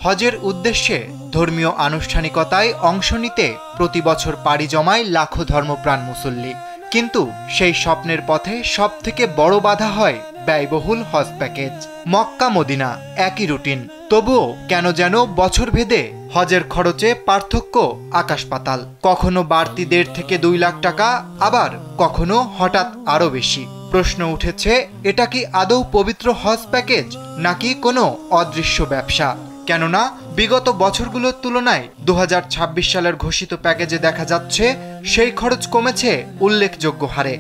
হজের উদ্দেশ্যে ধর্মীয় আনুষ্ঠানিকতায় অংশ নিতে প্রতি বছর পাড়ি জমায় লাখো ধর্মপ্রাণ মুসল্লি। কিন্তু সেই স্বপ্নের পথে সবথেকে বড় বাধা হয় ব্যয়বহুল হজ প্যাকেজ। মক্কা মদিনা একই রুটিন, তবুও কেন যেন বছর ভেদে হজের খরচে পার্থক্য আকাশ পাতাল। কখনো বাড়তি 1.5 থেকে 2 লাখ টাকা, আবার কখনো হঠাৎ আরো বেশি। প্রশ্ন উঠেছে, এটা কি আদৌ পবিত্র হজ প্যাকেজ নাকি কোনো অদৃশ্য ব্যবসা? কেননা বিগত বছরগুলোর তুলনায় 2026 সালের ঘোষিত প্যাকেজে দেখা যাচ্ছে সেই খরচ কমেছে উল্লেখযোগ্য হারে।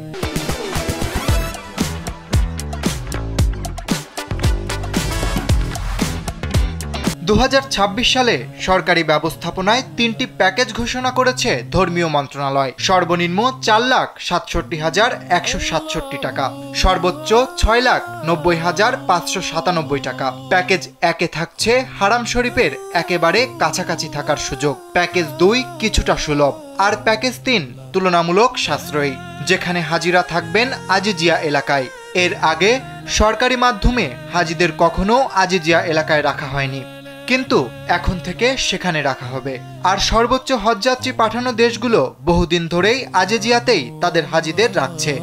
সালে সরকারি ব্যবস্থাপনায় 3টি প্যাকেজ ঘোষণা করেছে ধর্মীয় মন্ত্রণালয়। সর্বনিম্ন 4,67,167 টাকা, সর্বোচ্চ 6,90,597 টাকা। প্যাকেজ 1-এ থাকছে হারাম শরীফের একেবারে কাছাকাছি থাকার সুযোগ, প্যাকেজ 2 কিছুটা সুলভ, আর প্যাকেজ 3 তুলনামূলক সাশ্রয়ী, যেখানে হাজিরা থাকবেন আজিজিয়া এলাকায়। এর আগে সরকারি মাধ্যমে হাজিদের কখনো আজিজিয়া এলাকায় রাখা হয়নি, কিন্তু এখন থেকে সেখানে রাখা হবে। আর সর্বোচ্চ হজযাত্রী পাঠানো দেশগুলো বহুদিন ধরেই আজিজিয়াতেই তাদের হাজিদের রাখছে।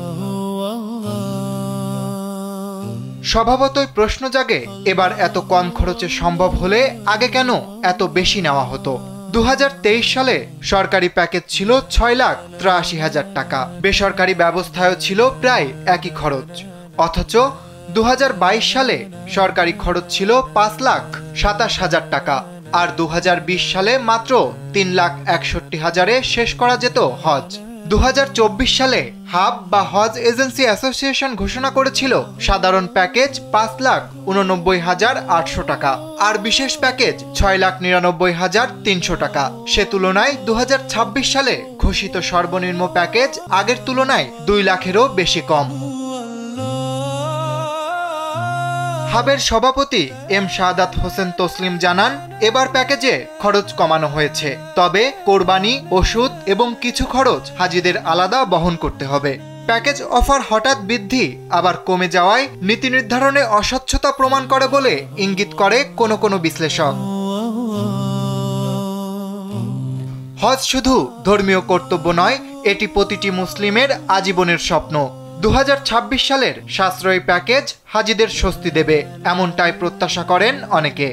স্বভাবতই প্রশ্ন জাগে, এবার এত কম খরচে সম্ভব হলে আগে কেন এত বেশি নেওয়া হতো? 2023 সালে সরকারি প্যাকেজ ছিল 6,83,000 টাকা, বেসরকারি ব্যবস্থায়ও ছিল প্রায় একই খরচ। অথচ 2022 সালে সরকারি খরচ ছিল 5,27,000 টাকা, আর 2020 সালে মাত্র 3,61,000-এ শেষ করা যেত হজ। 2024 সালে হাব বা হজ এজেন্সি অ্যাসোসিয়েশন ঘোষণা করেছিল সাধারণ প্যাকেজ 5,89,800 টাকা আর বিশেষ প্যাকেজ 6,99,300 টাকা। সে তুলনায় 2026 সালে ঘোষিত সর্বনিম্ন প্যাকেজ আগের তুলনায় 2 লাখেরও বেশি কম। হাবের সভাপতি এম শাহাদাত হোসেন তসলিম জানান, এবার প্যাকেজে খরচ কমানো হয়েছে, তবে কোরবানি, ওষুধ এবং কিছু খরচ হাজিদের আলাদা বহন করতে হবে। প্যাকেজ অফার হঠাৎ বৃদ্ধি আবার কমে যাওয়ায় নীতি নির্ধারণে অস্বচ্ছতা প্রমাণ করে বলে ইঙ্গিত করে কোনো বিশ্লেষক। হজ শুধু ধর্মীয় কর্তব্য নয়, এটি প্রতিটি মুসলিমের আজীবনের স্বপ্ন। 2026 সালের সাশ্রয়ী প্যাকেজ হাজিদের স্বস্তি দেবে, এমনটাই প্রত্যাশা করেন অনেকে।